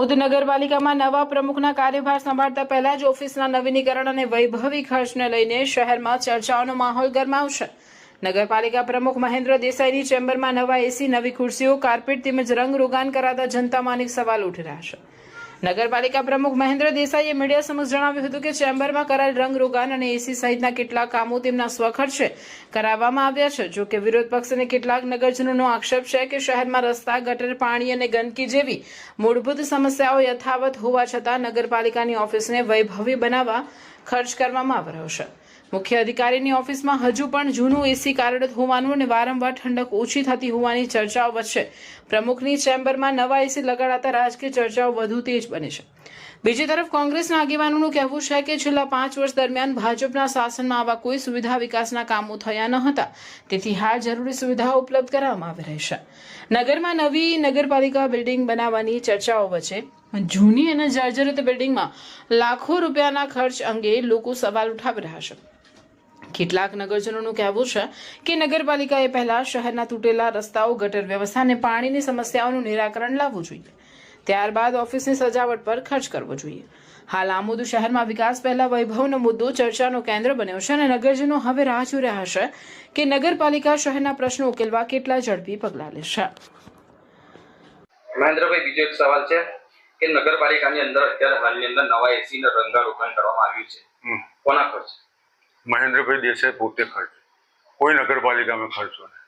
દાહોદ નગરપાલિકામાં નવા પ્રમુખના કાર્યભાર સંભાળતા પહેલા જ ઓફિસના નવીનીકરણ અને વૈભવી ખર્ચને લઈને શહેરમાં ચર્ચાઓનો માહોલ ગરમાવશે। નગરપાલિકા પ્રમુખ મહેન્દ્ર દેસાઈની ચેમ્બરમાં નવા એસી, નવી ખુરશીઓ, કાર્પેટ તેમજ રંગરોગાન કરાતા જનતામાં અનેક સવાલ ઉઠી રહ્યા છે। નગરપાલિકા પ્રમુખ મહેન્દ્ર દેસાઈએ મીડિયા સમક્ષ જણાવ્યું હતું કે ચેમ્બરમાં કરાયેલ રંગરોગાન અને એસી સહિતના કેટલાક કામો તેમના સ્વખર્ચે કરાવવામાં આવ્યા છે। જો કે વિરોધ પક્ષ અને કેટલાક નગરજનોનો આક્ષેપ છે કે શહેરમાં રસ્તા, ગટર, પાણી અને ગંદકી જેવી મૂળભૂત સમસ્યાઓ યથાવત હોવા છતાં નગરપાલિકાની ઓફિસને વૈભવી બનાવવા ખર્ચ કરવામાં આવી રહ્યો છે। મુખ્ય અધિકારીની ઓફિસમાં હજુ પણ જૂનું એસી કાર્યરત હોવાનું અને વારંવાર ઠંડક ઓછી થતી હોવાની ચર્ચાઓ વચ્ચે પ્રમુખની ચેમ્બરમાં નવા એસી લગાડાતા રાજકીય ચર્ચાઓ વધુ તેજ બની છે। બીજી તરફ કોંગ્રેસના આગેવાનોનું કહેવું છે કે છેલ્લા 5 વર્ષ દરમિયાન ભાજપના શાસનમાં આવા કોઈ સુવિધા વિકાસના કામો થયા ન હતા, તેથી હાલ જરૂરી સુવિધાઓ ઉપલબ્ધ કરાવવામાં આવી રહી છે। નગરમાં નવી નગરપાલિકા બિલ્ડિંગ બનાવવાની ચર્ચાઓ વચ્ચે જૂની અને જર્જરિત બિલ્ડિંગમાં લાખો રૂપિયાના ખર્ચ અંગે લોકો સવાલ ઉઠાવી રહ્યા છે। કેટલાક નગરજનોનું કહેવું છે કે નગરપાલિકાએ પહેલા શહેરના તૂટેલા રસ્તાઓ, ગટર વ્યવસ્થા અને પાણીની સમસ્યાઓનું નિરાકરણ લાવવું જોઈએ, ત્યારબાદ ઓફિસની સજાવટ પર ખર્ચ કરવો જોઈએ। હાલ આ મુદ્દો શહેરમાં વિકાસ પહેલા વૈભવનો મુદ્દો ચર્ચાનો કેન્દ્ર બન્યો છે અને નગરજનો હવે રાહ જોઈ રહ્યા છે કે નગરપાલિકા શહેરના પ્રશ્નો ઉકેલવા કેટલા ઝડપી પગલાં લેશે। મહેન્દ્રભાઈ, બીજો એક સવાલ છે કે નગરપાલિકાની અંદર અત્યારે હાલની અંદર નવા એસી ને રંગારોગાન કરવામાં આવ્યું છે, કોના ખર્ચ? મહેન્દ્રભાઈ દેસાઈ પોતે ખર્ચ, કોઈ નગરપાલિકામાં ખર્ચો નહીં।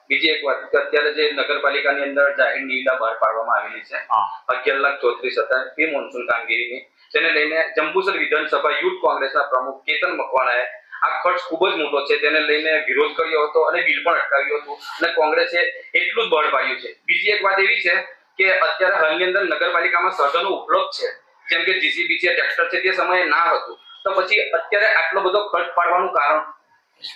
બીજી એક વાત કે અત્યારે જે નગરપાલિકાની અંદર જાહેર નિવિદા બહાર પાડવામાં આવેલી છે 11,34,000 પ્રી મોન્સૂન કામગીરીની, તેને લઈને જંબુસર વિધાનસભા યુથ કોંગ્રેસના પ્રમુખ કેતન મકવાણાએ આ ખર્ચ ખૂબ જ મોટો છે તેને લઈને વિરોધ કર્યો હતો અને બિલ પણ અટકાવ્યું હતું અને કોંગ્રેસે એટલું જ બળ પાડ્યું છે। બીજી એક વાત એવી છે કે અત્યારે હાલની અંદર નગરપાલિકામાં સાધનો ઉપલબ્ધ છે, જેમ કે જીસીબી છે, ટ્રેક્ટર છે, તે સમયે ના હતું, તો પછી અત્યારે આટલો બધો ખર્ચ પાડવાનું કારણ?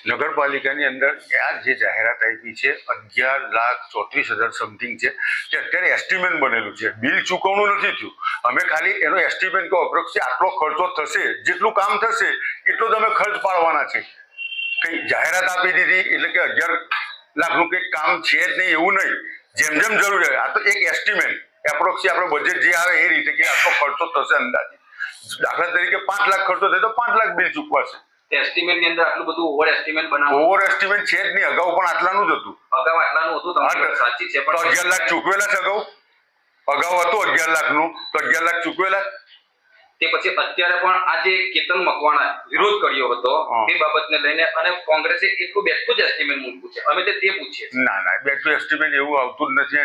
નગરપાલિકાની અંદર આ જે જાહેરાત આપી છે 11,34,000 સમથિંગ છે, તે અત્યારે એસ્ટિમેટ બનેલું છે, બિલ ચૂકવણું નથી થયું। અમે ખાલી એનો એસ્ટિમેટ કહો અપ્રોક્સ આટલો ખર્ચો થશે, જેટલું કામ થશે એટલો જ અમે ખર્ચ પાડવાના છે। કઈ જાહેરાત આપી દીધી એટલે કે 11 લાખનું કંઈક કામ છે જ નહીં એવું નહીં, જેમ જેમ જરૂર છે આ તો એક એસ્ટિમેટ એપ્રોક્સ આપણો બજેટ જે આવે એ રીતે કે આટલો ખર્ચો થશે અંદાજે। દાખલા તરીકે 5 લાખ ખર્ચો થાય તો 5 લાખ બિલ ચૂકવાશે। એસ્ટિમેટ ની અંદર આટલું બધું ઓવર એસ્ટિમેટ બનાવો? ઓવર એસ્ટિમેટ છે જ નહીં, અગાઉ પણ આટલાનું જ હતું। અગાઉ આટલાનું હતું, તમારી સાચી છે, પણ 11 લાખ ચૂકવેલા છે અગાઉ હતું 11 લાખનું, તો 11 લાખ ચૂકવેલા તે પછી અત્યારે પણ આ જે કેતન મકવાણા વિરોધ કર્યો હતો તે બાબતને લઈને અને કોંગ્રેસે એટલું બેઠું જ એસ્ટિમેટ મૂક્યું છે, અમે તે પૂછીએ છીએ। ના, બેઠું એસ્ટિમેટ એવું આવતું જ નથી।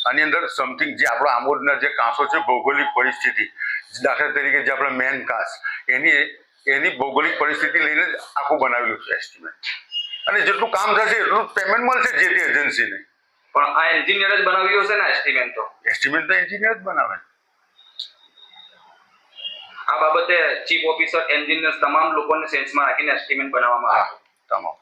આની અંદર સમથિંગ જે આપણો આમોદના જે કાંસો છે, ભૌગોલિક પરિસ્થિતિ, દાખલા તરીકે જે આપણે મેન કાંસ, એની ભૌગોલિક પરિસ્થિતિ લઈને જ આખું બનાવેલું છે એસ્ટિમેટ, અને જેટલું કામ થશે એટલું પેમેન્ટ મળશે જે તે એજન્સીને। પણ આ એન્જિનિયર જ બનાવ્યું હશે ને એસ્ટિમેટ? તો એન્જિનિયર જ બનાવે। આ બાબતે ચીફ ઓફિસર, એન્જિનિયર તમામ લોકોને સેન્સમાં રાખીને એસ્ટિમેટ બનાવવામાં આવે તમામ